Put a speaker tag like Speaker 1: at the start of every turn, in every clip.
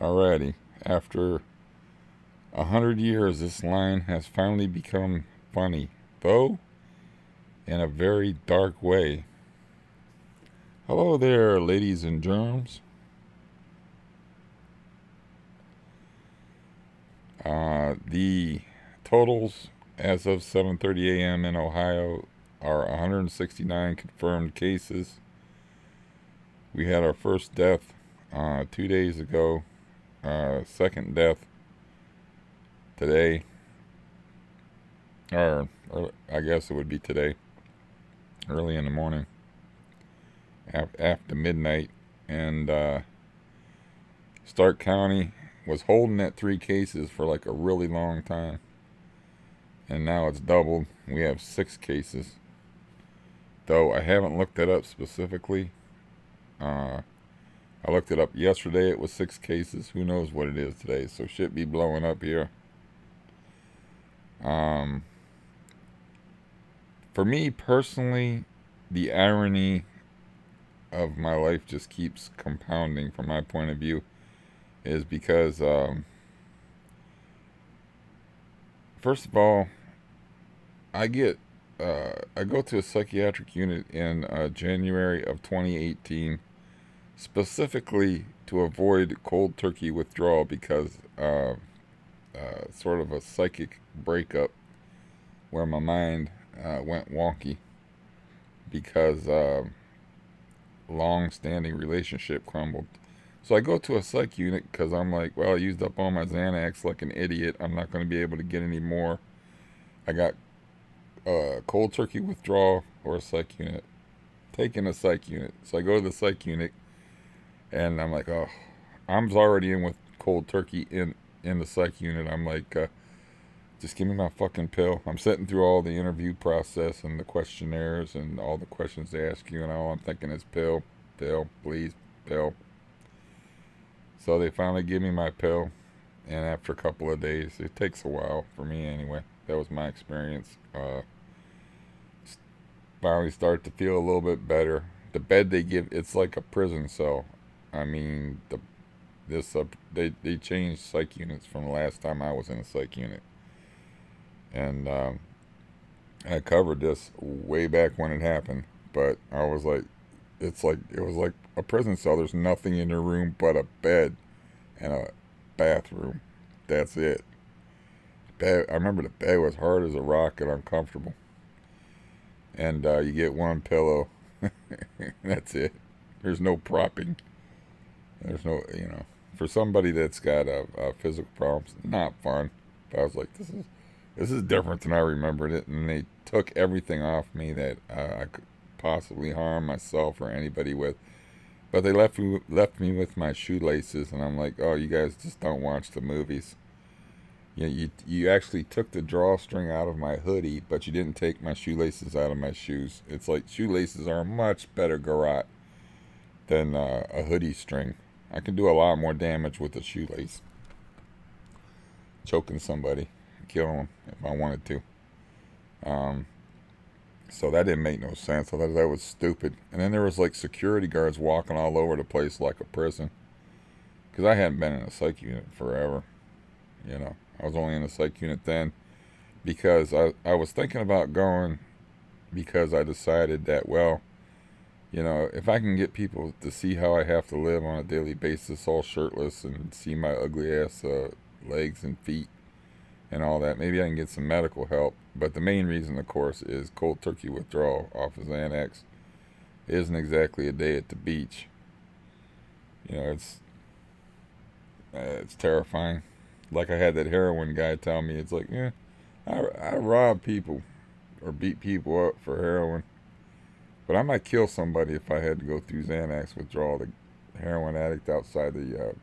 Speaker 1: Alrighty, after 100 years, this line has finally become funny, though in a very dark way. Hello there, ladies and germs. The totals as of 7:30 a.m. in Ohio are 169 confirmed cases. We had our first death 2 days ago, second death today, or I guess it would be today, early in the morning, after midnight, and Stark County was holding at 3 cases for like a really long time, and now it's doubled. We have 6 cases, though I haven't looked it up specifically. I looked it up yesterday. It was 6 cases. Who knows what it is today? So shit be blowing up here. For me personally, the irony of my life just keeps compounding from my point of view, is because first of all, I go to a psychiatric unit in January of 2018, specifically to avoid cold turkey withdrawal because sort of a psychic breakup where my mind went wonky because long-standing relationship crumbled. So I go to a psych unit because I'm like, well, I used up all my Xanax like an idiot. I'm not going to be able to get any more. I got cold turkey withdrawal or a psych unit. Taking a psych unit. So I go to the psych unit and I'm like, oh, I'm already in with cold turkey in the psych unit. I'm like, just give me my fucking pill. I'm sitting through all the interview process and the questionnaires and all the questions they ask you, and all I'm thinking is pill, please, pill. So they finally give me my pill, and after a couple of days, it takes a while for me anyway. That was my experience. Finally start to feel a little bit better. The bed they give, it's like a prison cell. I mean, they changed psych units from the last time I was in a psych unit, and I covered this way back when it happened. But I was like, it was like a prison cell. There's nothing in the room but a bed and a bathroom. That's it. Bed. I remember the bed was hard as a rock and uncomfortable. And you get one pillow. That's it. There's no propping. There's no, for somebody that's got physical problems, not fun. But I was like, this is different than I remembered it. And they took everything off me that I could possibly harm myself or anybody with. But they left me with my shoelaces, and I'm like, oh, you guys just don't watch the movies. You actually took the drawstring out of my hoodie, but you didn't take my shoelaces out of my shoes. It's like shoelaces are a much better garrote than a hoodie string. I can do a lot more damage with a shoelace. Choking somebody, killing them if I wanted to. So that didn't make no sense. I thought that was stupid. And then there was like security guards walking all over the place like a prison. Because I hadn't been in a psych unit forever. I was only in a psych unit then because I was thinking about going because I decided that, well, if I can get people to see how I have to live on a daily basis all shirtless and see my ugly ass legs and feet and all that, maybe I can get some medical help. But the main reason, of course, is cold turkey withdrawal off of Xanax. It isn't exactly a day at the beach. It's terrifying. Like I had that heroin guy tell me, it's like, yeah, I rob people or beat people up for heroin, but I might kill somebody if I had to go through Xanax withdrawal. The heroin addict outside the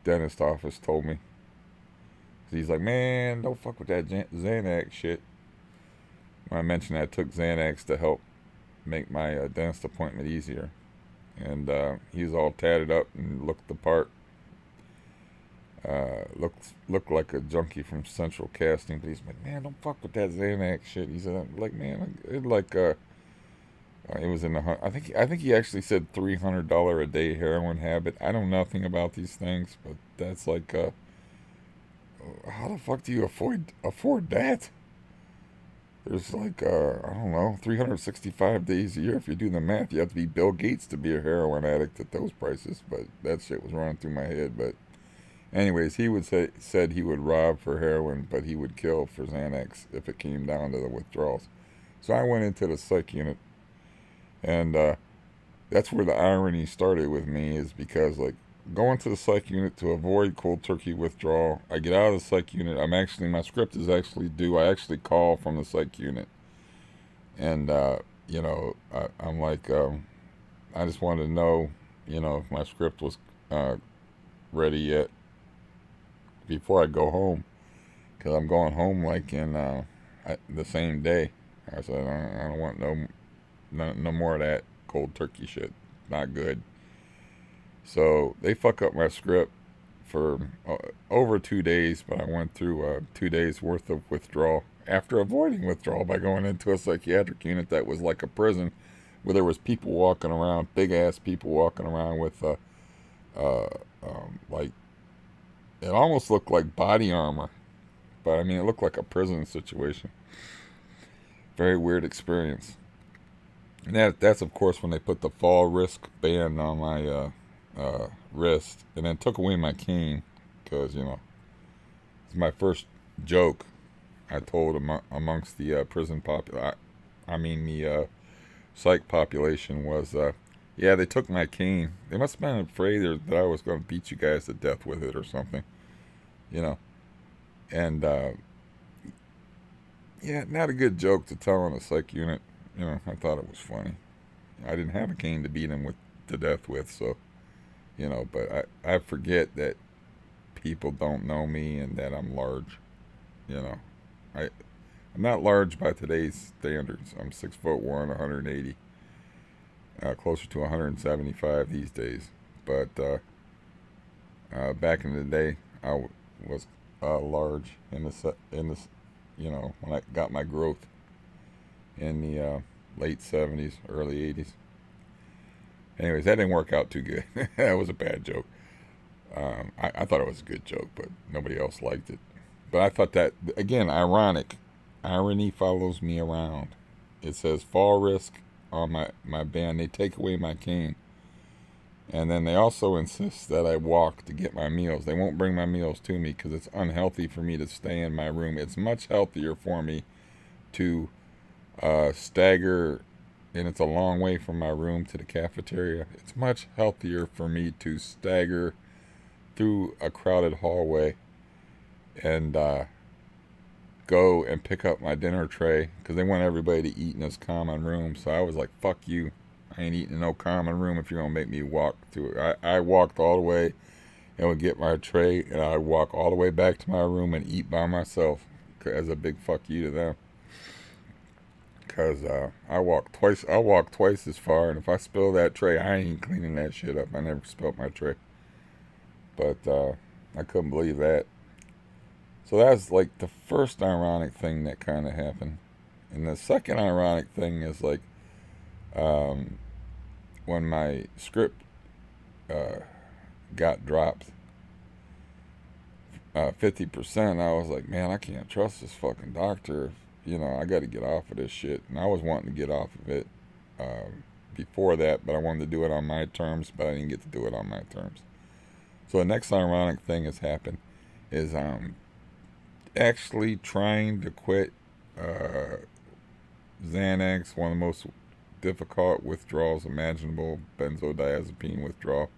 Speaker 1: dentist office told me. He's like, man, don't fuck with that Xanax shit. When I mentioned I took Xanax to help make my dentist appointment easier, and he was all tatted up and looked the part. Looked like a junkie from Central Casting, but he's like, man, don't fuck with that Xanax shit. He said, like, man, it's like It was in the I think he actually said $300 a day heroin habit. I know nothing about these things, but that's like how the fuck do you afford that? There's like I don't know, 365 days a year. If you do the math, you have to be Bill Gates to be a heroin addict at those prices. But that shit was running through my head. But anyways, he would said he would rob for heroin, but he would kill for Xanax if it came down to the withdrawals. So I went into the psych unit, and that's where the irony started with me, is because like going to the psych unit to avoid cold turkey withdrawal. I get out of the psych unit. My script is actually due. I actually call from the psych unit, and I'm like, I just wanted to know, if my script was ready yet before I go home, because I'm going home like in the same day. I said I don't want no more of that cold turkey shit. Not good. So they fuck up my script for over 2 days, but I went through 2 days worth of withdrawal after avoiding withdrawal by going into a psychiatric unit that was like a prison, where there was people walking around, big ass people walking around with like, it almost looked like body armor, but I mean it looked like a prison situation. Very weird experience. And that's of course when they put the fall risk band on my wrist, and then took away my cane, because it's my first joke I told amongst the prison I mean the psych population was, yeah, they took my cane. They must have been afraid that I was going to beat you guys to death with it or something, you know. And yeah, not a good joke to tell in a psych unit. I thought it was funny. I didn't have a cane to beat him to death with, so but I forget that people don't know me and that I'm large. I I'm not large by today's standards. I'm 6'1", 180, closer to 175 these days. But back in the day, was large in when I got my growth in the late 70s, early 80s. Anyways, that didn't work out too good. That was a bad joke. I thought it was a good joke, but nobody else liked it. But I thought that, again, ironic. Irony follows me around. It says fall risk on my band. They take away my cane. And then they also insist that I walk to get my meals. They won't bring my meals to me because it's unhealthy for me to stay in my room. It's much healthier for me to stagger, and it's a long way from my room to the cafeteria. It's much healthier for me to stagger through a crowded hallway and go and pick up my dinner tray, because they want everybody to eat in this common room. So I was like, fuck you. I ain't eating in no common room if you're going to make me walk to it. I walked all the way and would get my tray, and I'd walk all the way back to my room and eat by myself as a big fuck you to them. Because I walk twice as far, and if I spill that tray, I ain't cleaning that shit up. I never spilled my tray. But I couldn't believe that. So that's like the first ironic thing that kind of happened. And the second ironic thing is like, when my script got dropped 50%, I was like, man, I can't trust this fucking doctor. I got to get off of this shit. And I was wanting to get off of it before that, but I wanted to do it on my terms, but I didn't get to do it on my terms. So the next ironic thing has happened is actually trying to quit Xanax, one of the most difficult withdrawals imaginable, benzodiazepine withdrawal.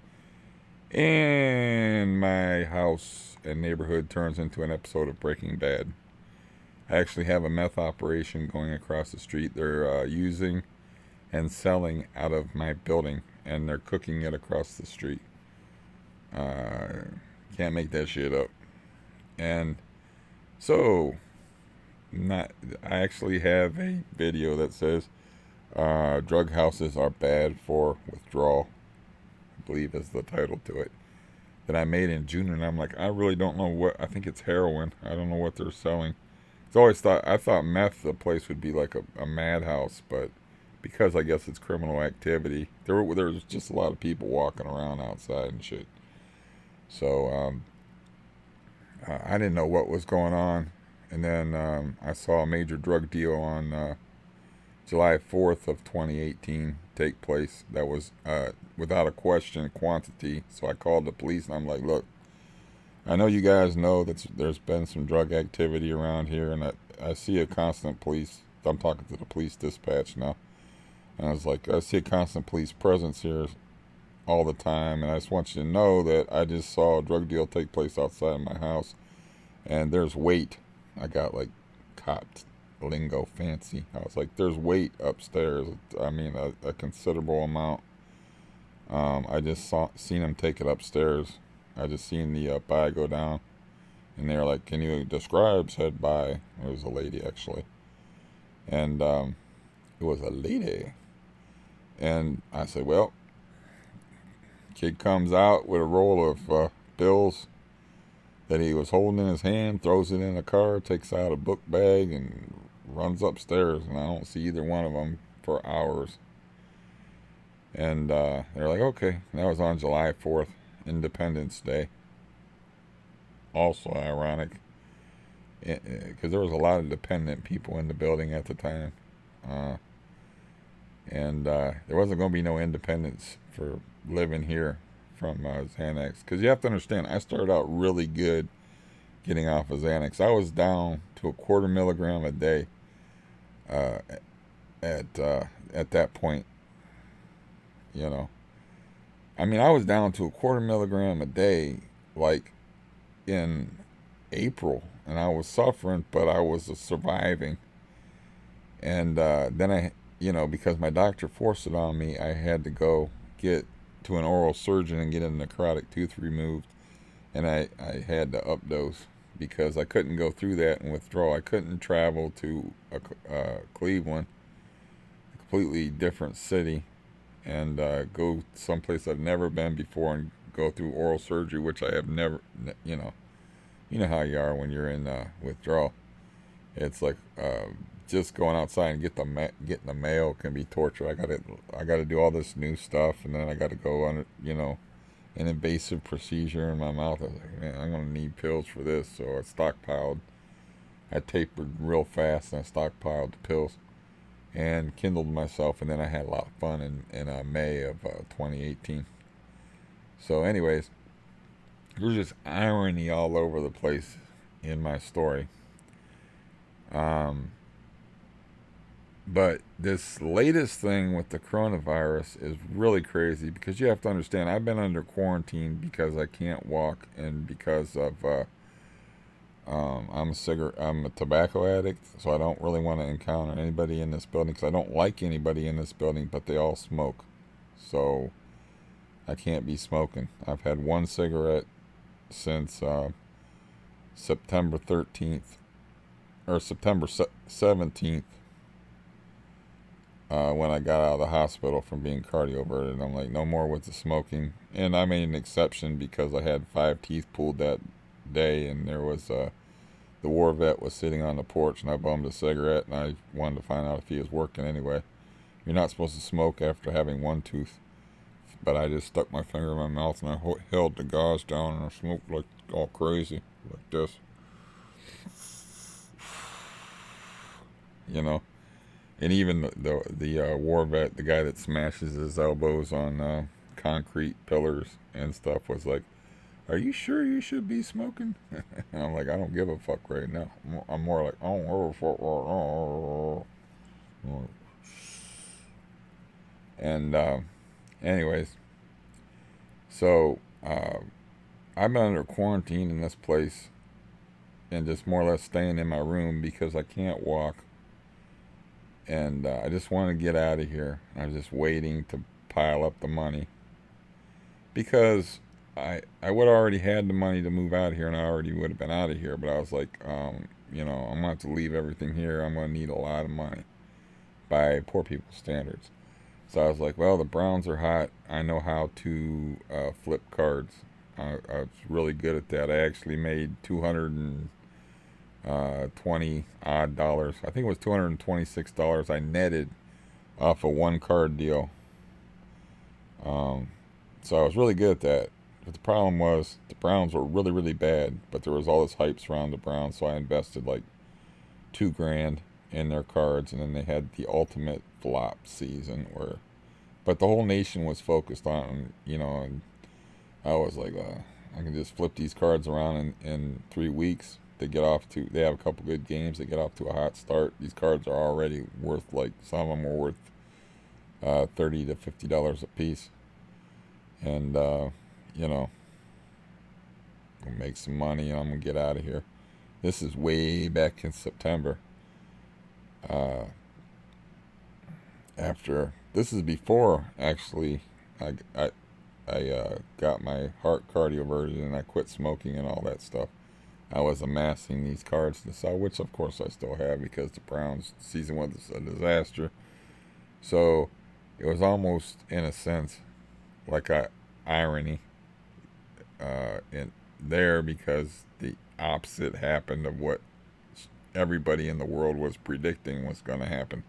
Speaker 1: And my house and neighborhood turns into an episode of Breaking Bad. I actually have a meth operation going across the street. They're using and selling out of my building, and they're cooking it across the street. Can't make that shit up. And so, I actually have a video that says drug houses are bad for withdrawal, I believe is the title to it, that I made in June. And I'm like, I really don't know what, I think it's heroin. I don't know what they're selling. I thought meth, the place would be like a madhouse, but because I guess it's criminal activity. There was just a lot of people walking around outside and shit. So I didn't know what was going on, and then I saw a major drug deal on July 4th of 2018 take place. That was without a question quantity. So I called the police and I'm like, look, I know you guys know that there's been some drug activity around here, and I see a constant police. I'm talking to the police dispatch now, and I was like, I see a constant police presence here all the time, and I just want you to know that I just saw a drug deal take place outside of my house, and there's weight. I got like copped lingo fancy. I was like, there's weight upstairs. I mean, a considerable amount. I just seen him take it upstairs. I just seen the bag go down, and they were like, "Can you describe said bag?" It was a lady actually, and it was a lady. And I said, "Well," kid comes out with a roll of bills that he was holding in his hand, throws it in a car, takes out a book bag, and runs upstairs. And I don't see either one of them for hours. And they're like, "Okay," that was on July 4th. Independence Day. Also ironic, because there was a lot of dependent people in the building at the time, and there wasn't going to be no independence for living here from Xanax. Because you have to understand, I started out really good getting off of Xanax. I was down to a 1/4 milligram a day at that point, you know. I mean, I was down to a 1/4 milligram a day, like in April, and I was suffering, but I was surviving. And then because my doctor forced it on me, I had to go get to an oral surgeon and get a necrotic tooth removed, and I had to updose because I couldn't go through that and withdraw. I couldn't travel to Cleveland, a completely different city, and go someplace I've never been before and go through oral surgery, which I have never, you know how you are when you're in withdrawal. It's like just going outside and getting the mail can be torture. I gotta do all this new stuff, and then I gotta go on an invasive procedure in my mouth. I was like, man, I'm gonna need pills for this, so I stockpiled. I tapered real fast and I stockpiled the pills and kindled myself, and then I had a lot of fun in May of 2018. So anyways, there's just irony all over the place in my story. But this latest thing with the coronavirus is really crazy, because you have to understand, I've been under quarantine because I can't walk, and because of I'm a tobacco addict, so I don't really want to encounter anybody in this building, because I don't like anybody in this building, but they all smoke. So I can't be smoking. I've had one cigarette since September 13th, or September 17th, when I got out of the hospital from being cardioverted. I'm like, no more with the smoking. And I made an exception because I had 5 teeth pulled that day, and there was the war vet was sitting on the porch, and I bummed a cigarette, and I wanted to find out if he was working anyway. You're not supposed to smoke after having one tooth, but I just stuck my finger in my mouth, and I held the gauze down, and I smoked like all crazy, like this, you know. And even the war vet, the guy that smashes his elbows on concrete pillars and stuff, was like, "Are you sure you should be smoking?" And I'm like, "I don't give a fuck right now." I'm more like, "I don't give a fuck right now." And anyways, so I've been under quarantine in this place and just more or less staying in my room because I can't walk. And I just want to get out of here. I was just waiting to pile up the money, because I would have already had the money to move out of here, and I already would have been out of here. But I was like, I'm going to have to leave everything here. I'm going to need a lot of money by poor people's standards. So I was like, well, the Browns are hot. I know how to flip cards. I was really good at that. I actually made $220 odd. I think it was $226. I netted off a one card deal. So I was really good at that. But the problem was the Browns were really, really bad. But there was all this hype around the Browns, so I invested like $2,000 in their cards, and then they had the ultimate flop season where, but the whole nation was focused on, and I was like, I can just flip these cards around in 3 weeks. They have a couple good games. They get off to a hot start. These cards are already worth, like, some of them are worth $30 to $50 a piece. And, I'll make some money and I'm going to get out of here. This is way back in September. This is before, actually, I got my heart cardioverted and I quit smoking and all that stuff. I was amassing these cards to sell, which of course I still have because the Browns season was a disaster. So it was almost, in a sense, like a irony in there, because the opposite happened of what everybody in the world was predicting was going to happen.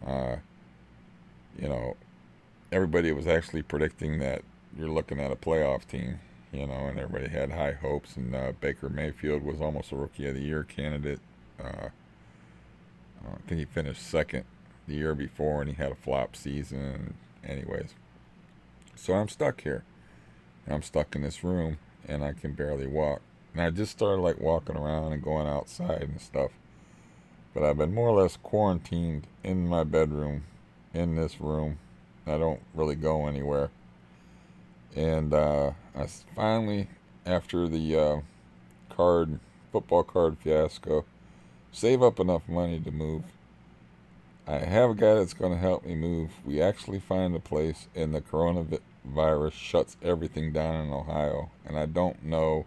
Speaker 1: Uh, you know, Everybody was actually predicting that you're looking at a playoff team, and everybody had high hopes. And Baker Mayfield was almost a Rookie of the Year candidate. I think he finished second the year before, and he had a flop season. Anyways, so I'm stuck here. I'm stuck in this room, and I can barely walk. And I just started like walking around and going outside and stuff. But I've been more or less quarantined in my bedroom, in this room. I don't really go anywhere. And I finally, after the football card fiasco, save up enough money to move. I have a guy that's going to help me move. We actually find a place, and the coronavirus shuts everything down in Ohio. And I don't know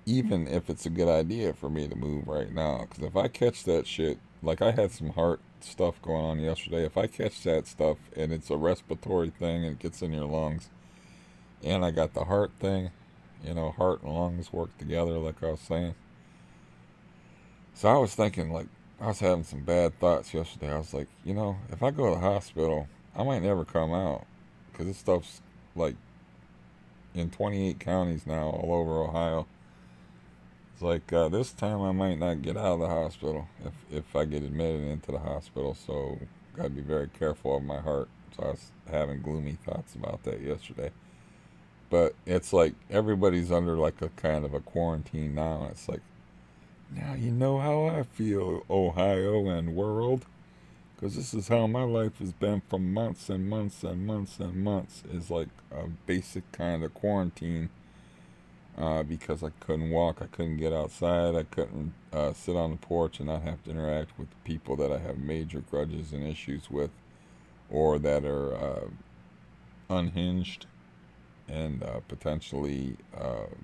Speaker 1: even if it's a good idea for me to move right now. Because if I catch that shit, like I had some heart stuff going on yesterday. If I catch that stuff and it's a respiratory thing and it gets in your lungs, and I got the heart thing, heart and lungs work together, like I was saying. So I was thinking, like, I was having some bad thoughts yesterday. I was like, if I go to the hospital, I might never come out. Because this stuff's, like, in 28 counties now, all over Ohio. It's like, this time I might not get out of the hospital if I get admitted into the hospital. So, got to be very careful of my heart. So I was having gloomy thoughts about that yesterday. But it's like everybody's under like a kind of a quarantine now. It's like, now you know how I feel, Ohio and world. Because this is how my life has been for months and months and months and months. Is like a basic kind of quarantine. Because I couldn't walk, I couldn't get outside, I couldn't sit on the porch and not have to interact with people that I have major grudges and issues with, or that are unhinged and potentially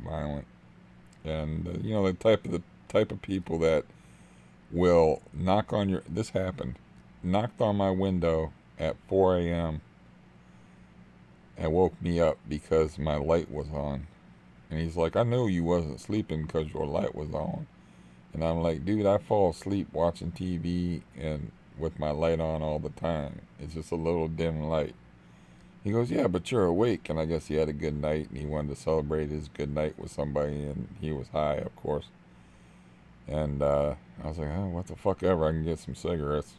Speaker 1: violent, and the type of people that will knock on your. This happened, knocked on my window at 4 a.m. and woke me up because my light was on. And he's like, I knew you wasn't sleeping because your light was on. And I'm like, dude, I fall asleep watching TV and with my light on all the time. It's just a little dim light. He goes, yeah, but you're awake. And I guess he had a good night and he wanted to celebrate his good night with somebody. And he was high, of course. And I was like, oh, what the fuck ever. I can get some cigarettes.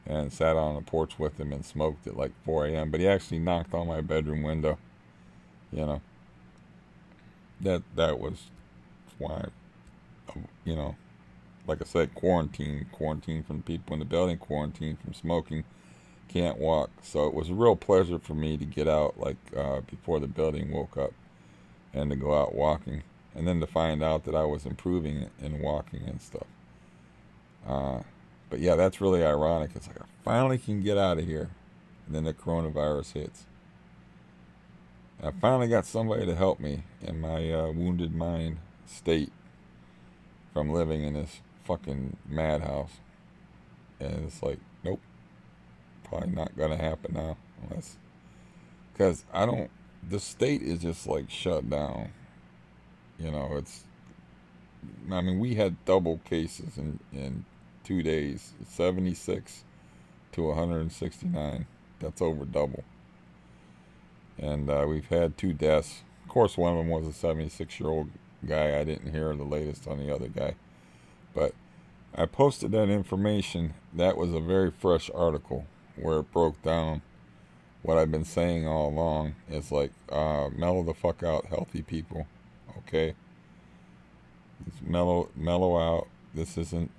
Speaker 1: And sat on the porch with him and smoked at like 4 a.m. But he actually knocked on my bedroom window. That was why, like I said, quarantine from people in the building, quarantine from smoking, can't walk. So it was a real pleasure for me to get out, like, before the building woke up, and to go out walking, and then to find out that I was improving in walking and stuff. But yeah, that's really ironic. It's like I finally can get out of here, and then the coronavirus hits. I finally got somebody to help me in my wounded mind state from living in this fucking madhouse. And it's like, nope, probably not going to happen now. Because the state is just like shut down. We had double cases in 2 days. 76 to 169. That's over double. And we've had 2 deaths. Of course, one of them was a 76-year-old guy. I didn't hear the latest on the other guy. But I posted that information. That was a very fresh article where it broke down what I've been saying all along. It's like, mellow the fuck out, healthy people. Okay? It's mellow out. This isn't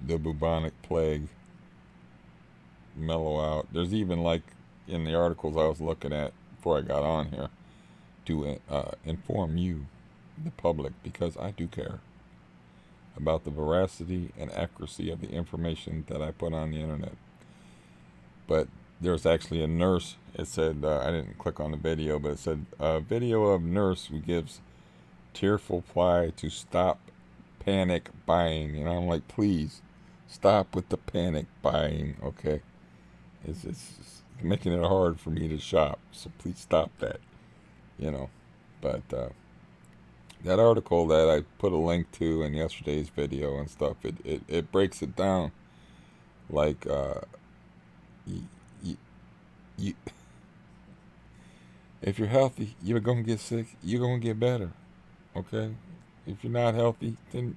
Speaker 1: the bubonic plague. Mellow out. There's even, like, in the articles I was looking at before I got on here, to inform you, the public, because I do care about the veracity and accuracy of the information that I put on the internet. But there's actually a nurse. It said, I didn't click on the video, but it said, a video of nurse who gives tearful plea to stop panic buying. And I'm like, please stop with the panic buying. Okay, it's making it hard for me to shop, so please stop that. But that article that I put a link to in yesterday's video and stuff, it breaks it down like, you if you're healthy, you're gonna get sick, you're gonna get better. Okay? If you're not healthy, then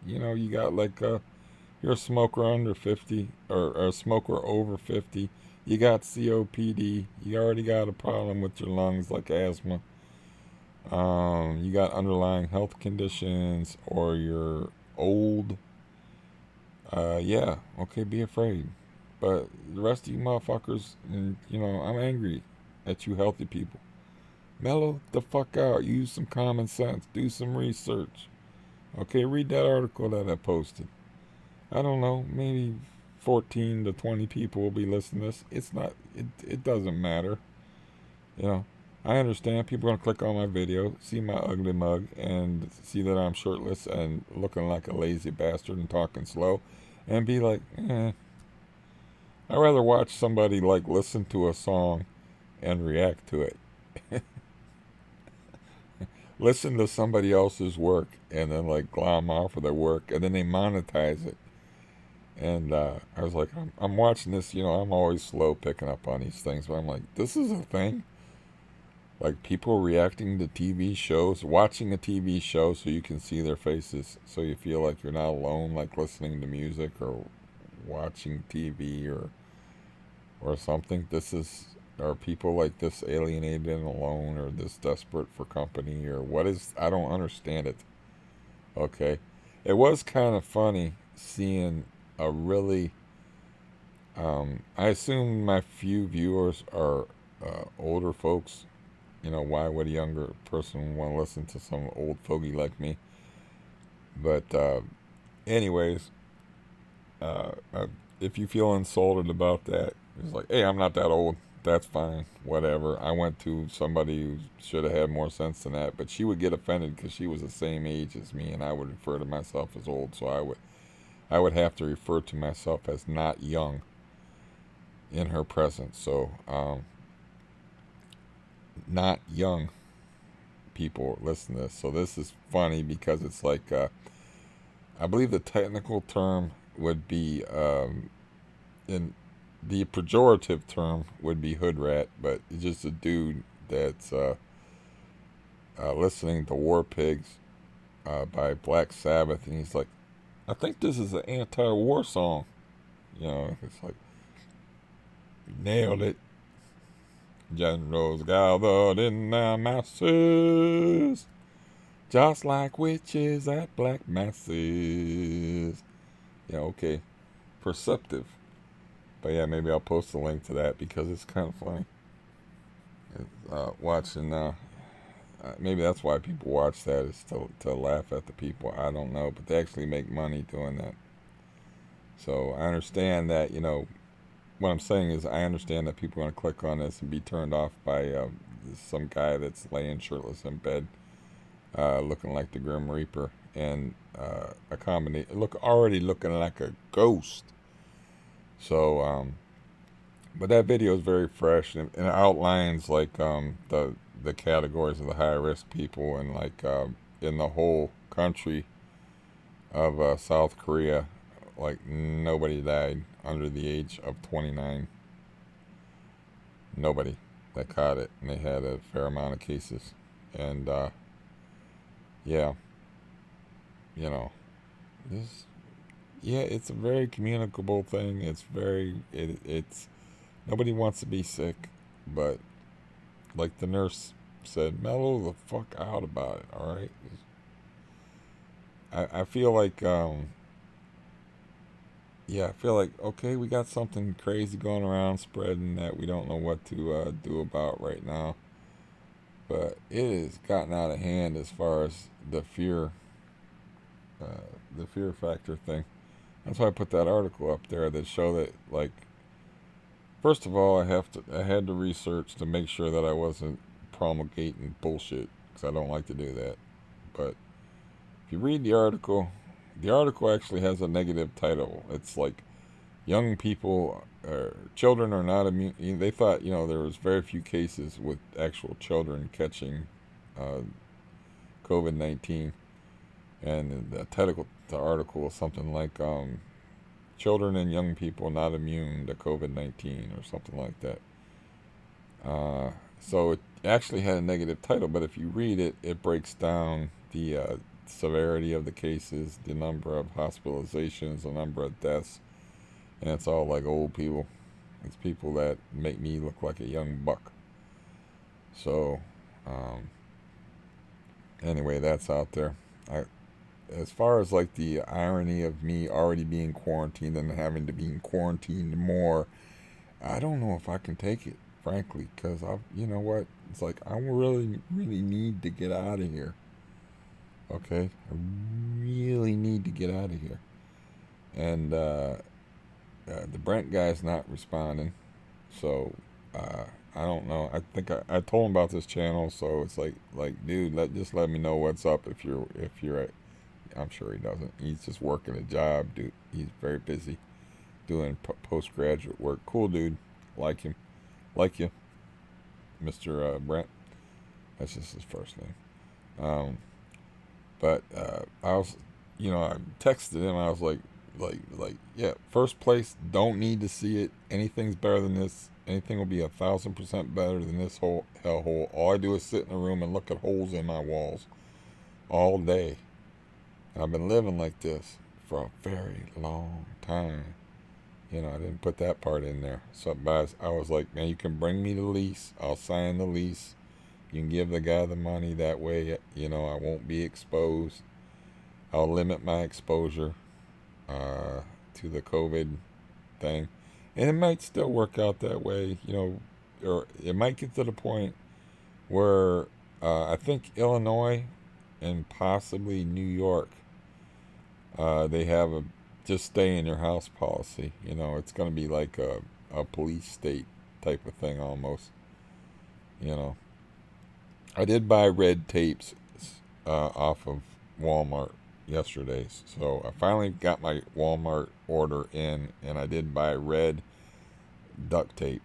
Speaker 1: you got, like, you're a smoker under 50 or a smoker over 50. You got COPD. You already got a problem with your lungs, like asthma. You got underlying health conditions, or you're old. Yeah, okay, be afraid. But the rest of you motherfuckers, and I'm angry at you healthy people. Mellow the fuck out. Use some common sense. Do some research. Okay, read that article that I posted. I don't know, maybe 14 to 20 people will be listening to this. It's not, it doesn't matter. I understand people are going to click on my video, see my ugly mug, and see that I'm shirtless and looking like a lazy bastard and talking slow, and be like, I'd rather watch somebody, like, listen to a song and react to it. Listen to somebody else's work and then, like, glom off of their work, and then they monetize it. And I was like, I'm watching this, I'm always slow picking up on these things, but I'm like, this is a thing? Like, people reacting to TV shows, watching a TV show so you can see their faces, so you feel like you're not alone, like listening to music or watching TV or something. Are people like this alienated and alone, or this desperate for company, or what is, I don't understand it. Okay. It was kind of funny seeing a really, I assume my few viewers are older folks. Why would a younger person want to listen to some old fogey like me? But anyways, if you feel insulted about that, it's like, hey, I'm not that old. That's fine. Whatever. I went to somebody who should have had more sense than that, but she would get offended because she was the same age as me, and I would refer to myself as old, so I would have to refer to myself as not young in her presence. So, not young people listen to this. So this is funny because it's like, I believe the technical term would be, in the pejorative term would be hood rat, but it's just a dude that's listening to War Pigs by Black Sabbath, and he's like, I think this is an anti-war song. It's like, nailed it. Generals gathered in their masses, just like witches at black masses. Yeah, okay. Perceptive. But yeah, maybe I'll post a link to that because it's kind of funny. Watching, maybe that's why people watch that, is to laugh at the people. I don't know, but they actually make money doing that. So I understand that, what I'm saying is, I understand that people are going to click on this and be turned off by some guy that's laying shirtless in bed, looking like the Grim Reaper, and already looking like a ghost. So, but that video is very fresh, and it outlines, like, the categories of the high risk people, and, like, in the whole country of South Korea, like nobody died under the age of 29. Nobody that caught it, and they had a fair amount of cases. And yeah, you know, this, yeah, it's a very communicable thing. It's nobody wants to be sick, but like the nurse said, mellow the fuck out about it. All right. I feel like yeah, I feel like, okay, we got something crazy going around spreading that we don't know what to do about right now. But it has gotten out of hand as far as the fear factor thing. That's why I put that article up there that show that, like, first of all, I had to research to make sure that I wasn't promulgating bullshit, because I don't like to do that. But if you read the article actually has a negative title. It's like young people, children are not immune. They thought, there was very few cases with actual children catching COVID-19, and the title of the article is something like "Children and Young People Not Immune to COVID-19" or something like that. So it actually had a negative title, but if you read it, it breaks down the severity of the cases, the number of hospitalizations, the number of deaths, and it's all like old people. It's people that make me look like a young buck. So, anyway, that's out there. As far as like the irony of me already being quarantined and having to be quarantined more, I don't know if I can take it, frankly, because you know what? It's like I really, really need to get out of here. Okay, I really need to get out of here, and the Brent guy's not responding, so I don't know. I think I told him about this channel, so it's like dude, just let me know what's up if you're at. I'm sure he doesn't. He's just working a job, dude. He's very busy doing postgraduate work. Cool dude, like him, like you, Mr. Brent. That's just his first name. But I was, I texted him. I was yeah, first place. Don't need to see it. Anything's better than this. Anything will be 1,000% better than this whole hellhole. All I do is sit in a room and look at holes in my walls all day. And I've been living like this for a very long time. I didn't put that part in there. So, but I was like, man, you can bring me the lease. I'll sign the lease. You can give the guy the money. That way, I won't be exposed. I'll limit my exposure to the COVID thing. And it might still work out that way, or it might get to the point where I think Illinois and possibly New York, they have a just stay in your house policy. It's going to be like a police state type of thing almost. I did buy red tapes off of Walmart yesterday, so I finally got my Walmart order in, and I did buy red duct tape.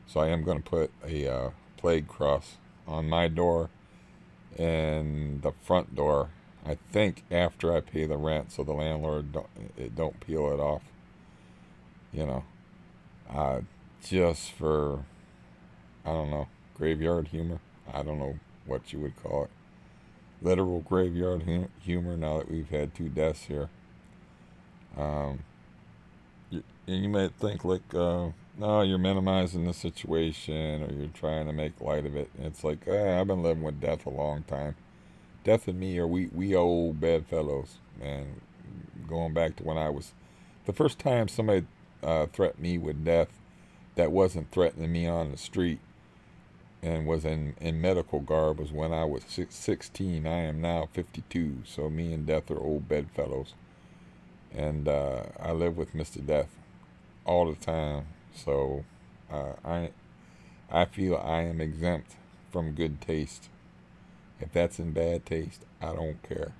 Speaker 1: So I am going to put a plague cross on my door and the front door. I think after I pay the rent, so the landlord don't peel it off. Just for, I don't know, graveyard humor. I don't know what you would call it. Literal graveyard humor. Now that we've had 2 deaths here, and you might think like, no, you're minimizing the situation or you're trying to make light of it. And it's like, I've been living with death a long time. Death and me are we old bedfellows, man. Going back to when I was, the first time somebody threatened me with death that wasn't threatening me on the street and was in medical garb was when I was 16. I am now 52, so me and death are old bedfellows. And I live with Mr. Death all the time, so I feel I am exempt from good taste. If that's in bad taste, I don't care.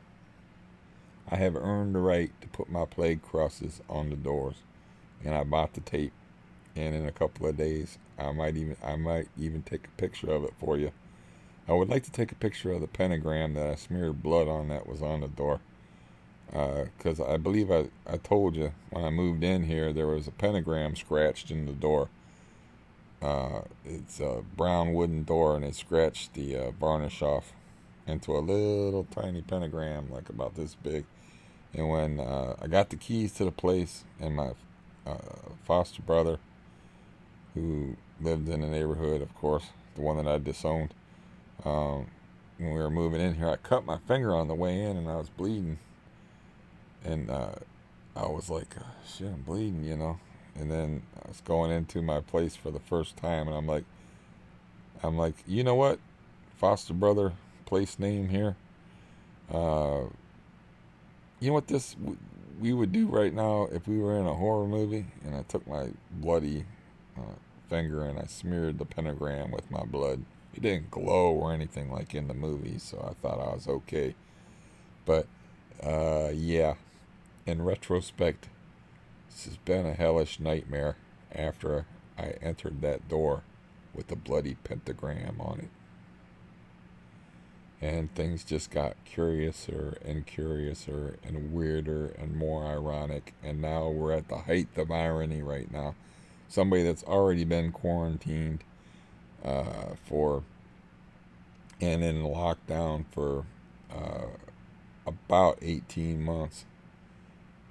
Speaker 1: I have earned the right to put my plague crosses on the doors, and I bought the tape. And in a couple of days, I might even take a picture of it for you. I would like to take a picture of the pentagram that I smeared blood on that was on the door. Because I believe I told you when I moved in here, there was a pentagram scratched in the door. It's a brown wooden door, and they scratched the varnish off into a little tiny pentagram, like about this big. And when I got the keys to the place, and my foster brother, who lived in the neighborhood, of course, the one that I disowned, um, when we were moving in here, I cut my finger on the way in, and I was bleeding. And I was like, shit, I'm bleeding, you know. And then I was going into my place for the first time, and I'm like, you know what, foster brother, place name here. Uh, you know what we would do right now if we were in a horror movie, and I took my bloody finger and I smeared the pentagram with my blood. It didn't glow or anything like in the movie, so I thought I was okay. But yeah, in retrospect, this has been a hellish nightmare after I entered that door with the bloody pentagram on it. And things just got curiouser and weirder and more ironic. And now we're at the height of irony right now. Somebody that's already been quarantined for and in lockdown for about 18 months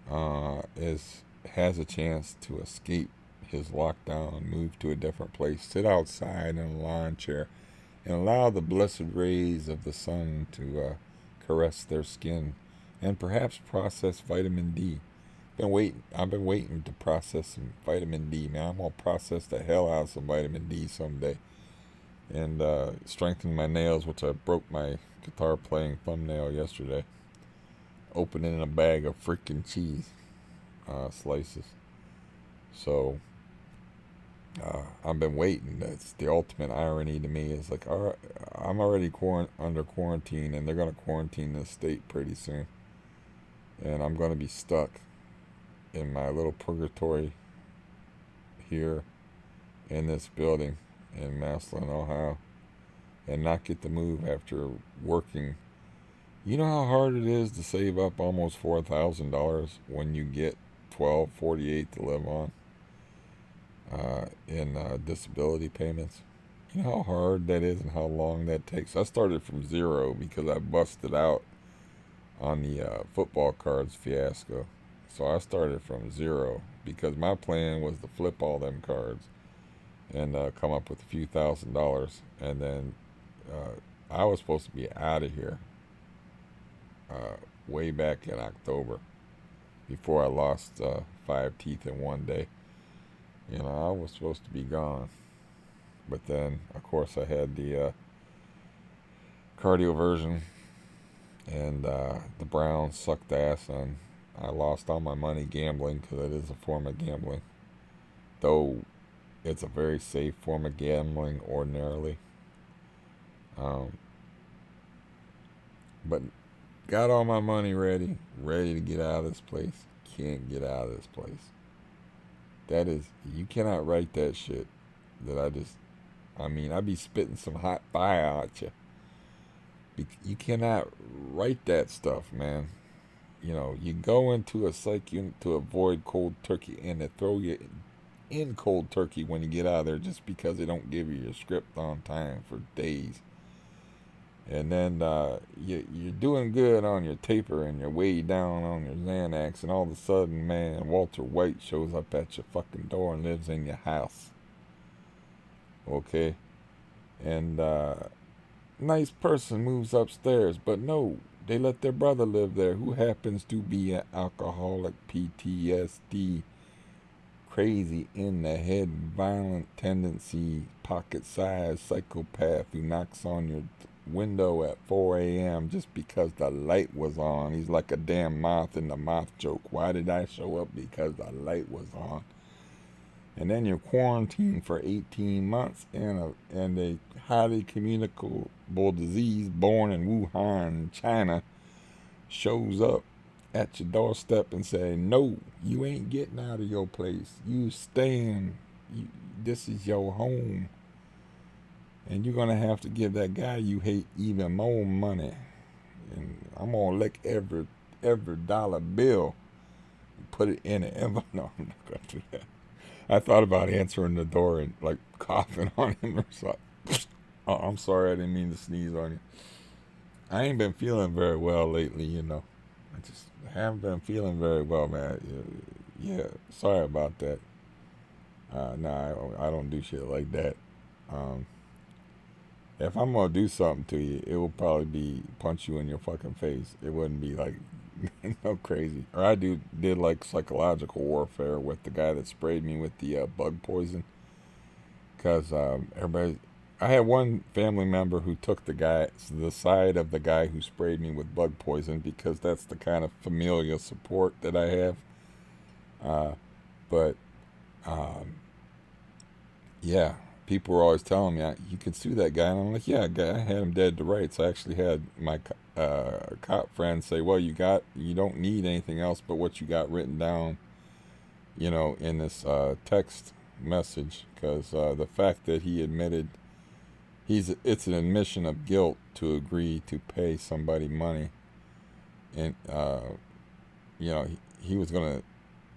Speaker 1: has a chance to escape his lockdown, move to a different place, sit outside in a lawn chair, and allow the blessed rays of the sun to caress their skin and perhaps process vitamin D. I've been waiting to process some vitamin D, man. I'm gonna process the hell out of some vitamin D someday, and strengthen my nails, which I broke my guitar playing thumbnail yesterday, opening a bag of freaking cheese slices. So I've been waiting. That's the ultimate irony to me. Is like, all right, I'm already under quarantine, and they're gonna quarantine this state pretty soon, and I'm gonna be stuck in my little purgatory here in this building in Massillon, Ohio, and not get to move after working. You know how hard it is to save up almost $4,000 when you get $12.48 to live on in disability payments. You know how hard that is and how long that takes. I started from zero because I busted out on the football cards fiasco. So I started from zero because my plan was to flip all them cards and come up with a few $1,000s, and then I was supposed to be out of here way back in October before I lost 5 teeth in one day. You know, I was supposed to be gone. But then, of course, I had the cardioversion, and the Browns sucked ass, and I lost all my money gambling, because it is a form of gambling. Though it's a very safe form of gambling ordinarily. But got all my money ready to get out of this place. Can't get out of this place. That is, you cannot write that shit. I be spitting some hot fire at you. You cannot write that stuff, man. You know, you go into a psych unit to avoid cold turkey, and they throw you in cold turkey when you get out of there just because they don't give you your script on time for days. And then you're doing good on your taper and you're way down on your Xanax, and all of a sudden, man, Walter White shows up at your fucking door and lives in your house. Okay? And nice person moves upstairs, but no, they let their brother live there, who happens to be an alcoholic, PTSD, crazy in the head, violent tendency, pocket-sized psychopath who knocks on your window at 4 a.m. just because the light was on. He's like a damn moth in the moth joke. Why did I show up? Because the light was on. And then you're quarantined for 18 months, and a highly communicable disease born in Wuhan, China, shows up at your doorstep and say, no, you ain't getting out of your place. You staying. This is your home. And you're going to have to give that guy you hate even more money. And I'm going to lick every dollar bill and put it in an envelope. No, I'm not going to do that. I thought about answering the door and like coughing on him or something. Oh, I'm sorry, I didn't mean to sneeze on you. I ain't been feeling very well lately, you know. I just haven't been feeling very well, man. Yeah, sorry about that. No, I don't do shit like that. Um, if I'm gonna do something to you, it will probably be punch you in your fucking face. It wouldn't be like no crazy. Or did like psychological warfare with the guy that sprayed me with the bug poison. Cause I had one family member who took the side of the guy who sprayed me with bug poison because that's the kind of familial support that I have. Uh, but um, yeah, people were always telling me you could sue that guy, and I'm like, yeah, I had him dead to rights. I actually had my cop friend say, well, you don't need anything else but what you got written down, you know, in this text message, because the fact that he admitted it's an admission of guilt to agree to pay somebody money, and you know he was gonna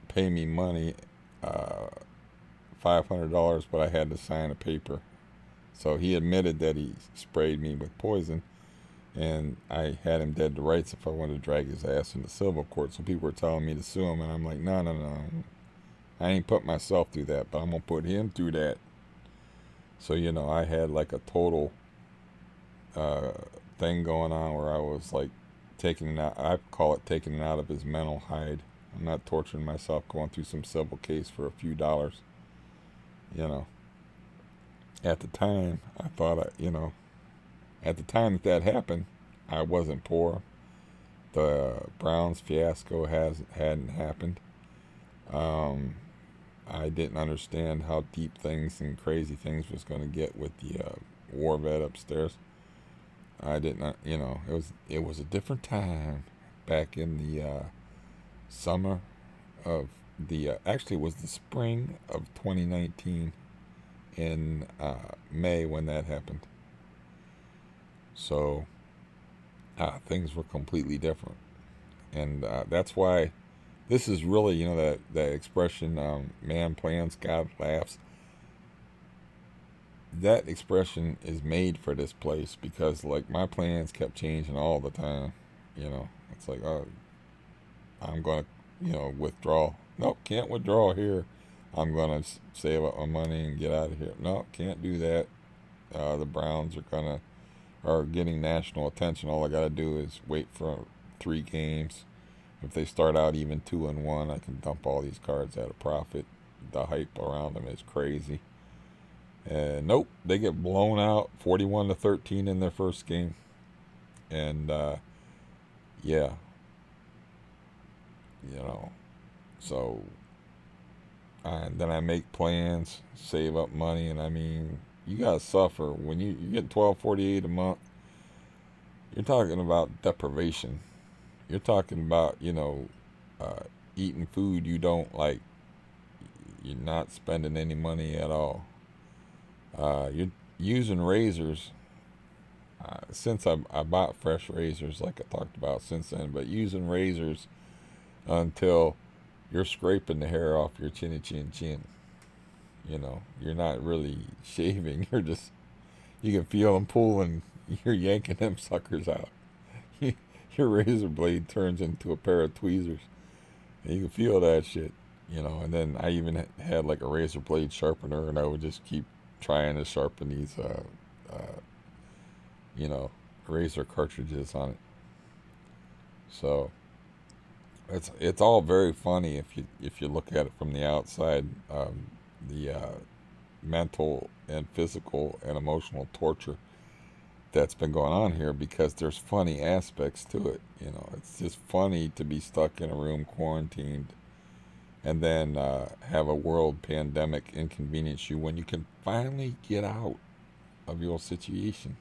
Speaker 1: pay me money, $500, but I had to sign a paper. So he admitted that he sprayed me with poison, and I had him dead to rights if I wanted to drag his ass into civil court. So people were telling me to sue him, and I'm like, no, no, no. I ain't put myself through that, but I'm going to put him through that. So, you know, I had like a total thing going on where I was like taking it out. I call it taking it out of his mental hide. I'm not torturing myself going through some civil case for a few dollars. You know, at the time, I thought, at the time that happened, I wasn't poor. The Browns fiasco hadn't happened. I didn't understand how deep things and crazy things was going to get with the war vet upstairs. I didn't, it was a different time back in the summer of actually it was the spring of 2019 in May when that happened. So things were completely different, and that's why this is really, that expression, man plans, God laughs. That expression is made for this place because, like, my plans kept changing all the time. It's like, oh, I'm gonna, withdraw. Nope, can't withdraw here. I'm gonna save up my money and get out of here. No, can't do that. The Browns are getting national attention. All I gotta do is wait for 3 games. If they start out even 2-1, I can dump all these cards at a profit. The hype around them is crazy. And nope, they get blown out 41-13 in their first game. And yeah, so and then I make plans, save up money, and I mean, you gotta suffer when you get $12.48 a month. You're talking about deprivation. You're talking about, eating food you don't like. You're not spending any money at all. You're using razors. Since I bought fresh razors, like I talked about since then, but using razors until you're scraping the hair off your chinny chin. You're not really shaving. You can feel them pulling. You're yanking them suckers out. Your razor blade turns into a pair of tweezers. And you can feel that shit, And then I even had like a razor blade sharpener, and I would just keep trying to sharpen these, razor cartridges on it. So it's all very funny if you look at it from the outside. The mental and physical and emotional torture that's been going on here, because there's funny aspects to it. It's just funny to be stuck in a room quarantined and then have a world pandemic inconvenience you when you can finally get out of your situation.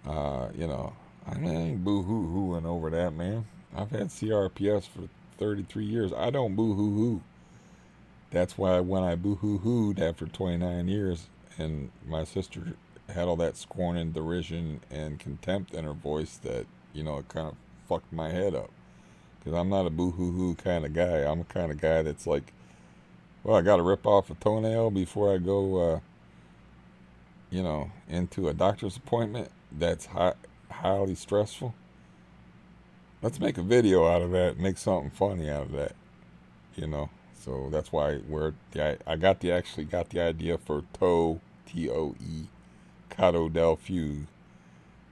Speaker 1: I ain't boo-hoo-hooing over that, man. I've had CRPS for 33 years. I don't boo-hoo-hoo. That's why when I boo-hoo-hooed after 29 years and my sister had all that scorn and derision and contempt in her voice that, it kind of fucked my head up. Because I'm not a boo-hoo-hoo kind of guy. I'm the kind of guy that's like, well, I got to rip off a toenail before I go, into a doctor's appointment. That's highly stressful. Let's make a video out of that. Make something funny out of that. You know. So that's why actually got the idea for Toe, Toe, Cato Del Fuse,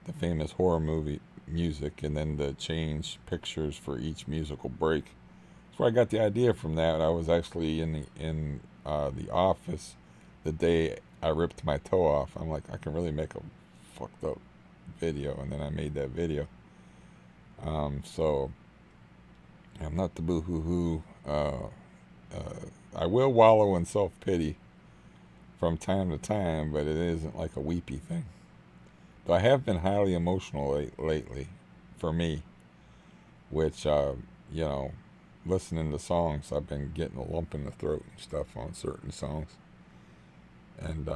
Speaker 1: the famous horror movie music, and then the change pictures for each musical break. That's where I got the idea from that. I was actually in the office the day I ripped my toe off. I'm like, I can really make a fucked up video, and then I made that video. So I'm not the boo-hoo-hoo. I will wallow in self-pity from time to time, but it isn't like a weepy thing. Though I have been highly emotional lately, for me, which, listening to songs, I've been getting a lump in the throat and stuff on certain songs. And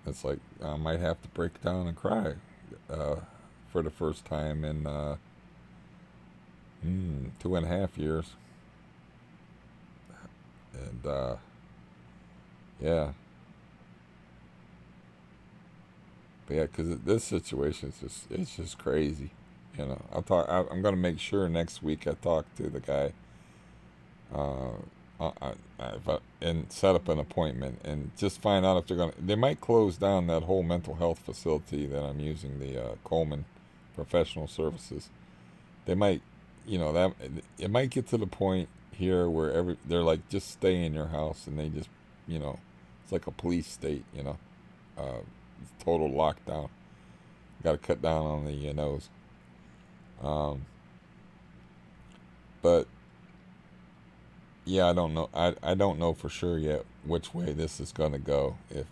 Speaker 1: it's like I might have to break down and cry for the first time in 2.5 years. And yeah. But yeah, because this situation is it's just crazy. I'm gonna make sure next week I talk to the guy, and set up an appointment and just find out if they might close down that whole mental health facility that I'm using, the Coleman Professional Services. They might, that it might get to the point here where they're like, just stay in your house, and they just, it's like a police state, total lockdown. Got to cut down on the nose. But yeah, I don't know. I don't know for sure yet which way this is gonna go. If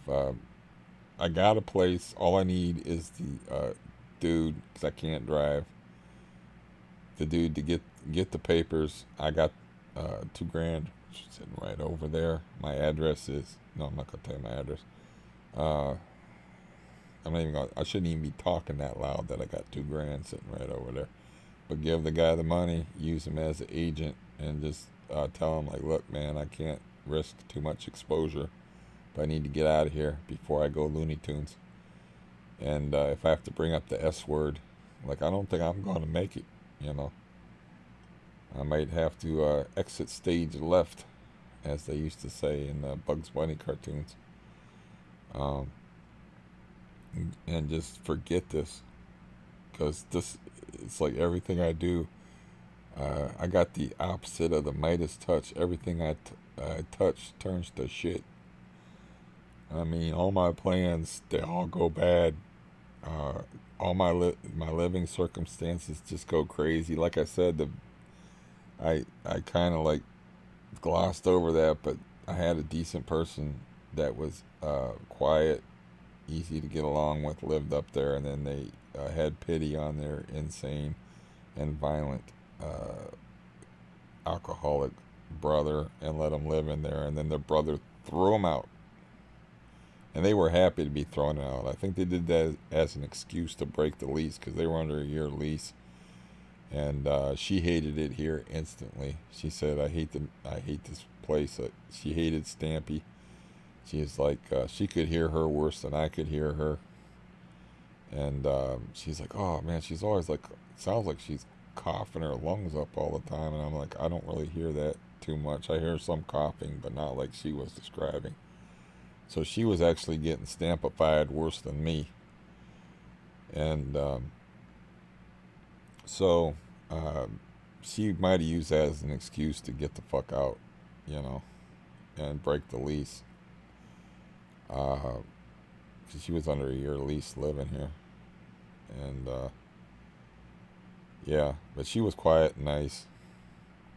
Speaker 1: I got a place, all I need is the dude, because I can't drive. The dude to get the papers. I got $2,000 sitting right over there. My address is I'm not gonna tell you my address. I shouldn't even be talking that loud that I got $2,000 sitting right over there. But give the guy the money, use him as an agent, and just tell him, like, look, man, I can't risk too much exposure, but I need to get out of here before I go Looney Tunes. And if I have to bring up the S word, like, I don't think I'm going to make it, I might have to exit stage left, as they used to say in Bugs Bunny cartoons. And just forget this, because it's like everything I do, I got the opposite of the Midas touch. Everything I touch turns to shit. I mean, all my plans, they all go bad. All my living circumstances just go crazy. Like I said, I kind of like glossed over that, but I had a decent person that was quiet, easy to get along with, lived up there, and then they had pity on their insane and violent alcoholic brother and let him live in there, and then their brother threw him out, and they were happy to be thrown out. I think they did that as an excuse to break the lease, because they were under a year lease, and she hated it here instantly. She said, I hate this place. She hated Stampy. She's like, she could hear her worse than I could hear her. And she's like, oh man, she's always like, sounds like she's coughing her lungs up all the time. And I'm like, I don't really hear that too much. I hear some coughing, but not like she was describing. So she was actually getting stampified worse than me. And so she might have used that as an excuse to get the fuck out, and break the lease. She was under a year lease living here. And yeah, but she was quiet and nice,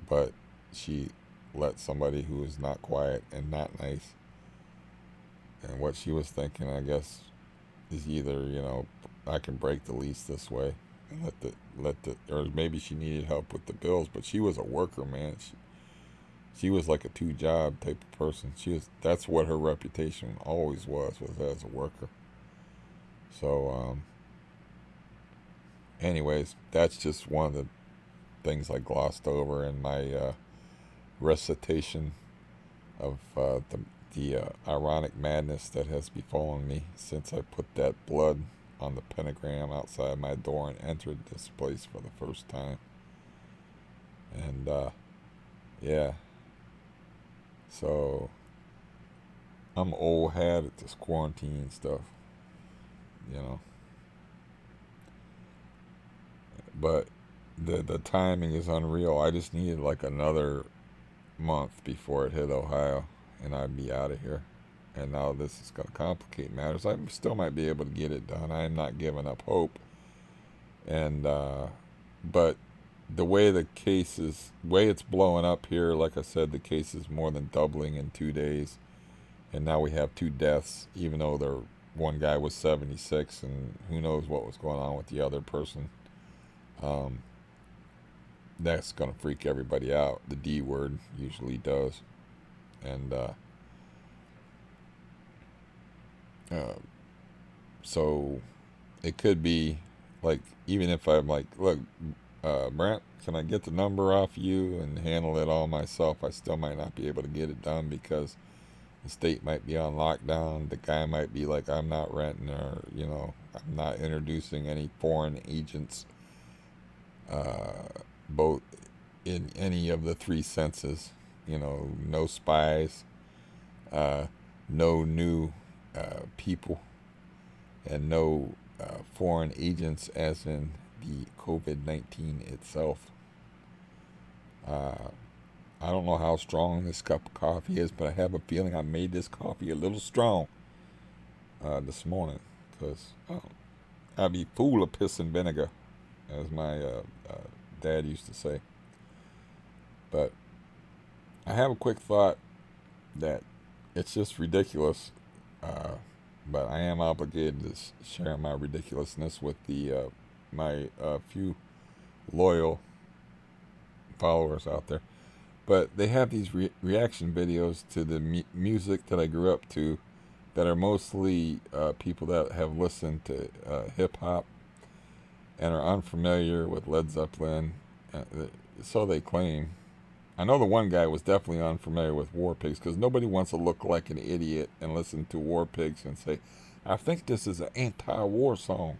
Speaker 1: but she let somebody who was not quiet and not nice, and what she was thinking, I guess, is either, I can break the lease this way and or maybe she needed help with the bills. But she was a worker, man. She was like a 2-job type of person. That's what her reputation always was as a worker. So anyways, that's just one of the things I glossed over in my recitation of the ironic madness that has befallen me since I put that blood on the pentagram outside my door and entered this place for the first time. And yeah, so I'm old hat at this quarantine stuff, you know. But the timing is unreal. I just needed like another month before it hit Ohio, and I'd be out of here. And now this is going to complicate matters. I still might be able to get it done. I am not giving up hope. And but the way the case is, way it's blowing up here, like I said, the case is more than doubling in 2 days, and now we have 2 deaths, even though one guy was 76, and who knows what was going on with the other person. That's gonna freak everybody out. The D word usually does, and so it could be like, even if I'm like, look, Brent, can I get the number off you and handle it all myself? I still might not be able to get it done because the state might be on lockdown. The guy might be like, I'm not renting, or I'm not introducing any foreign agents, both in any of the 3 senses. No spies, no new people, and no foreign agents, as in the COVID-19 itself. I don't know how strong this cup of coffee is, but I have a feeling I made this coffee a little strong this morning, because I'd be full of piss and vinegar, as my dad used to say. But I have a quick thought that it's just ridiculous, but I am obligated to share my ridiculousness with my few loyal followers out there. But they have these reaction videos to the music that I grew up to, that are mostly people that have listened to hip-hop and are unfamiliar with Led Zeppelin, so they claim. I know the one guy was definitely unfamiliar with War Pigs, because nobody wants to look like an idiot and listen to War Pigs and say, I think this is an anti-war song.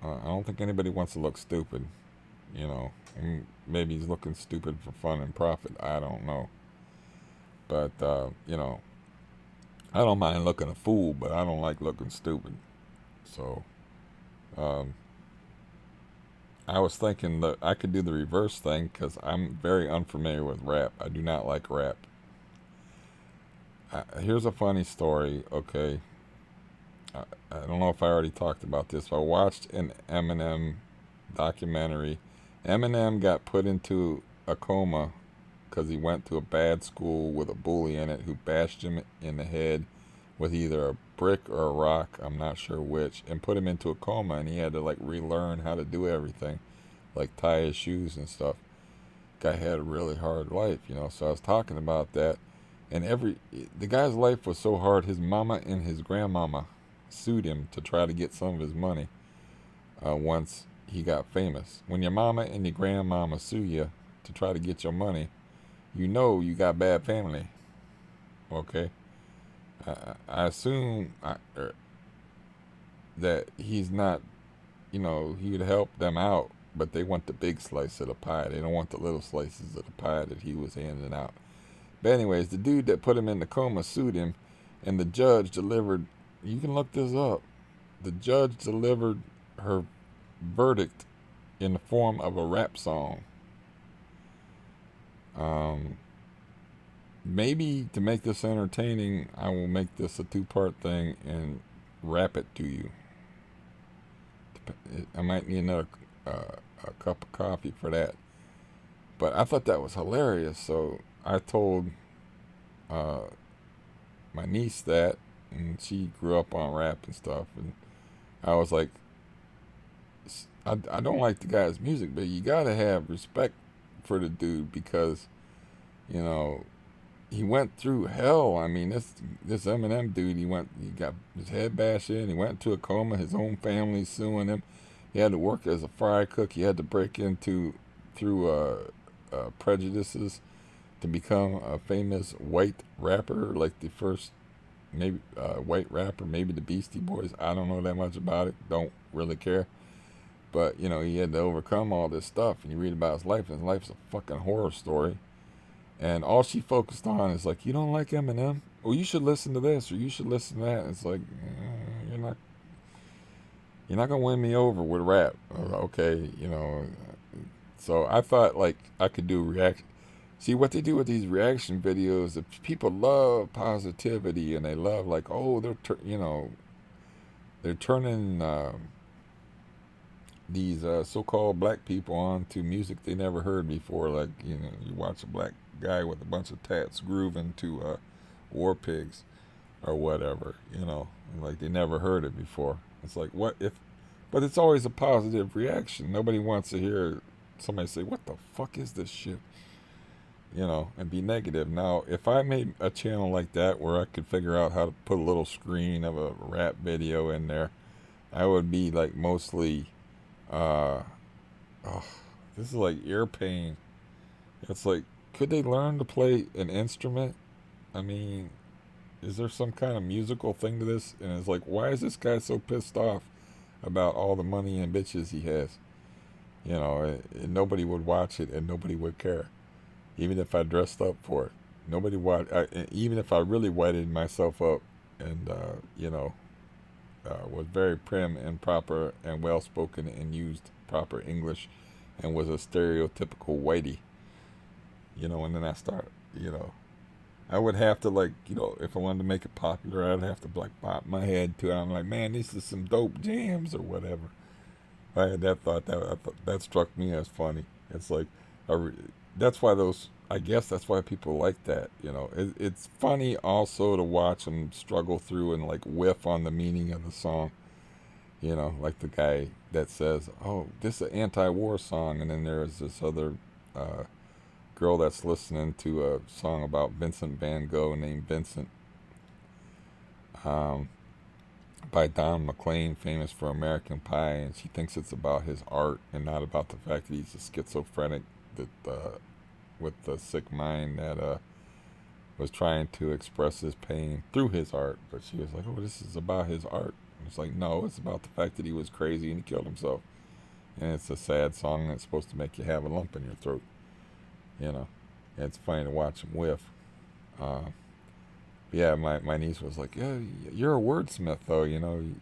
Speaker 1: I don't think anybody wants to look stupid, and maybe he's looking stupid for fun and profit. I don't know. But, I don't mind looking a fool, but I don't like looking stupid. So, I was thinking that I could do the reverse thing, because I'm very unfamiliar with rap. I do not like rap. Here's a funny story, okay? I don't know if I already talked about this. I watched an Eminem documentary. Eminem got put into a coma because he went to a bad school with a bully in it who bashed him in the head with either a brick or a rock, I'm not sure which, and put him into a coma, and he had to like relearn how to do everything, like tie his shoes and stuff. Guy had a really hard life, so I was talking about that, and the guy's life was so hard, his mama and his grandmama sued him to try to get some of his money once he got famous. When your mama and your grandmama sue you to try to get your money, you got bad family, okay? I assume that he's not, he would help them out, but they want the big slice of the pie. They don't want the little slices of the pie that he was handing out. But anyways, the dude that put him in the coma sued him, and the judge delivered, you can look this up, the judge delivered her verdict in the form of a rap song. Maybe to make this entertaining, I will make this a 2-part thing and rap it to you. I might need another a cup of coffee for that. But I thought that was hilarious, so I told my niece that, and she grew up on rap and stuff, and I was like, I don't like the guy's music, but you gotta have respect for the dude, because he went through hell. I mean, this Eminem dude, he got his head bashed in, he went into a coma, his own family suing him, He had to work as a fry cook. He had to break into through prejudices to become a famous white rapper, like the first maybe white rapper, maybe the Beastie Boys. I don't know that much about it. Don't really care. But you know, he had to overcome all this stuff, and you read about his life, and his life's a fucking horror story. And all she focused on is like, you don't like Eminem? Well, you should listen to this, or you should listen to that. And it's like, you're not gonna win me over with rap. Okay, you know. So I thought like I could do reaction. See what they do with these reaction videos. If people love positivity and they love like, oh, they're turning these so-called black people on to music they never heard before. Like you watch a black guy with a bunch of tats grooving to War Pigs or whatever. Like they never heard it before. It's like what if? But it's always a positive reaction. Nobody wants to hear somebody say, "What the fuck is this shit?" And be negative. Now, if I made a channel like that where I could figure out how to put a little screen of a rap video in there, I would be like mostly, uh, oh, this is like ear pain. It's like, could they learn to play an instrument? I mean, is there some kind of musical thing to this? And it's like, why is this guy so pissed off about all the money and bitches he has? And nobody would watch it and nobody would care. Even if I dressed up for it, nobody watched. Even if I really whited myself up and was very prim and proper and well spoken and used proper English and was a stereotypical whitey, and then I start, I would have to like, if I wanted to make it popular, I'd have to like bop my head to it. I'm like, man, this is some dope jams or whatever. I had that thought. That struck me as funny. It's like, that's why I guess that's why people like that. It's funny also to watch them struggle through and like whiff on the meaning of the song. Like the guy that says, "Oh, this is an anti-war song," and then there's this other girl that's listening to a song about Vincent Van Gogh named Vincent. By Don McLean, famous for American Pie, and she thinks it's about his art and not about the fact that he's a schizophrenic that with the sick mind that was trying to express his pain through his art. But she was like, "Oh, this is about his art." And it's like, no, it's about the fact that he was crazy and he killed himself. And it's a sad song that's supposed to make you have a lump in your throat. And it's funny to watch him whiff. Yeah, my niece was like, "Yeah, you're a wordsmith, though. You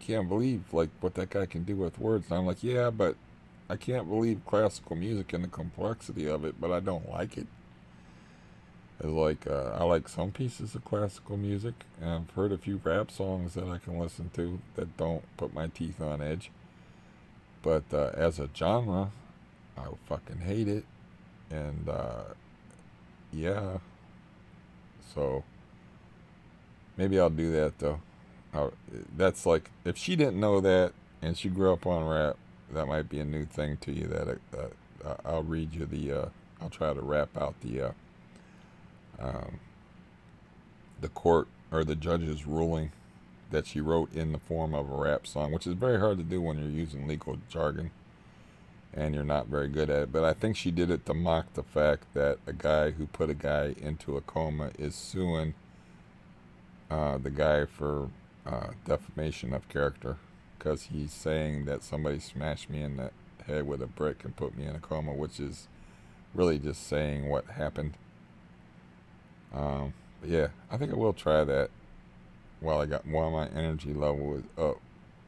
Speaker 1: can't believe like what that guy can do with words." And I'm like, "Yeah, but I can't believe classical music and the complexity of it, but I don't like it." It's like I like some pieces of classical music, and I've heard a few rap songs that I can listen to that don't put my teeth on edge. But as a genre, I fucking hate it, and yeah. So maybe I'll do that though. That's like if she didn't know that and she grew up on rap, that might be a new thing to you. That I'll read you I'll try to rap out the court or the judge's ruling that she wrote in the form of a rap song, which is very hard to do when you're using legal jargon and you're not very good at it. But I think she did it to mock the fact that a guy who put a guy into a coma is suing the guy for defamation of character, because he's saying that somebody smashed me in the head with a brick and put me in a coma, which is really just saying what happened. But yeah, I think I will try that while my energy level is up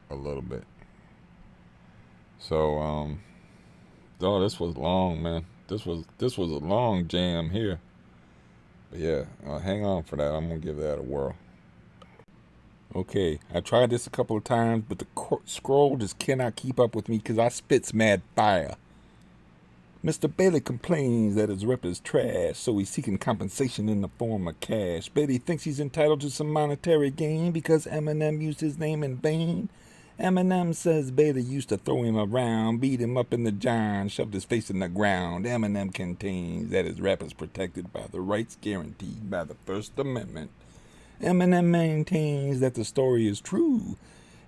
Speaker 1: a little bit. So this was long, man. This was a long jam here. But yeah, hang on for that. I'm gonna give that a whirl. Okay, I tried this a couple of times, but the scroll just cannot keep up with me because I spits mad fire. Mr. Bailey complains that his rep is trash, so he's seeking compensation in the form of cash. Bailey thinks he's entitled to some monetary gain because Eminem used his name in vain. Eminem says Bailey used to throw him around, beat him up in the john, shoved his face in the ground. Eminem contains that his rap is protected by the rights guaranteed by the First Amendment. Eminem maintains that the story is true.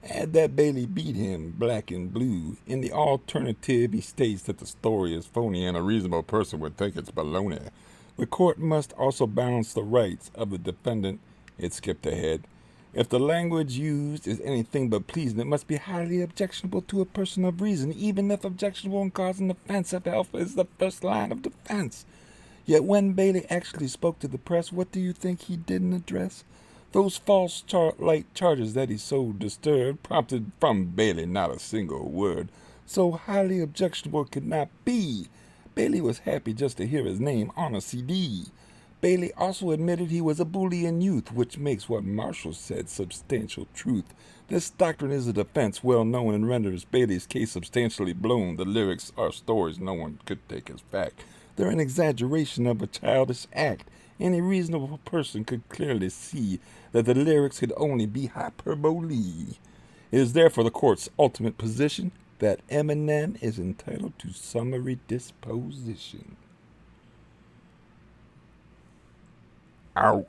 Speaker 2: Add that Bailey beat him, black and blue. In the alternative, he states that the story is phony and a reasonable person would think it's baloney. The court must also balance the rights of the defendant. It skipped ahead. If the language used is anything but pleasing, it must be highly objectionable to a person of reason, even if objectionable and causing offense if alpha is the first line of defense. Yet when Bailey actually spoke to the press, what do you think he didn't address? Those false light charges that he so disturbed prompted from Bailey not a single word. So highly objectionable could not be. Bailey was happy just to hear his name on a CD. Bailey also admitted he was a Boolean youth, which makes what Marshall said substantial truth. This doctrine is a defense well known and renders Bailey's case substantially blown. The lyrics are stories no one could take as fact. They're an exaggeration of a childish act. Any reasonable person could clearly see that the lyrics could only be hyperbole. It is therefore the court's ultimate position that Eminem is entitled to summary disposition. Out.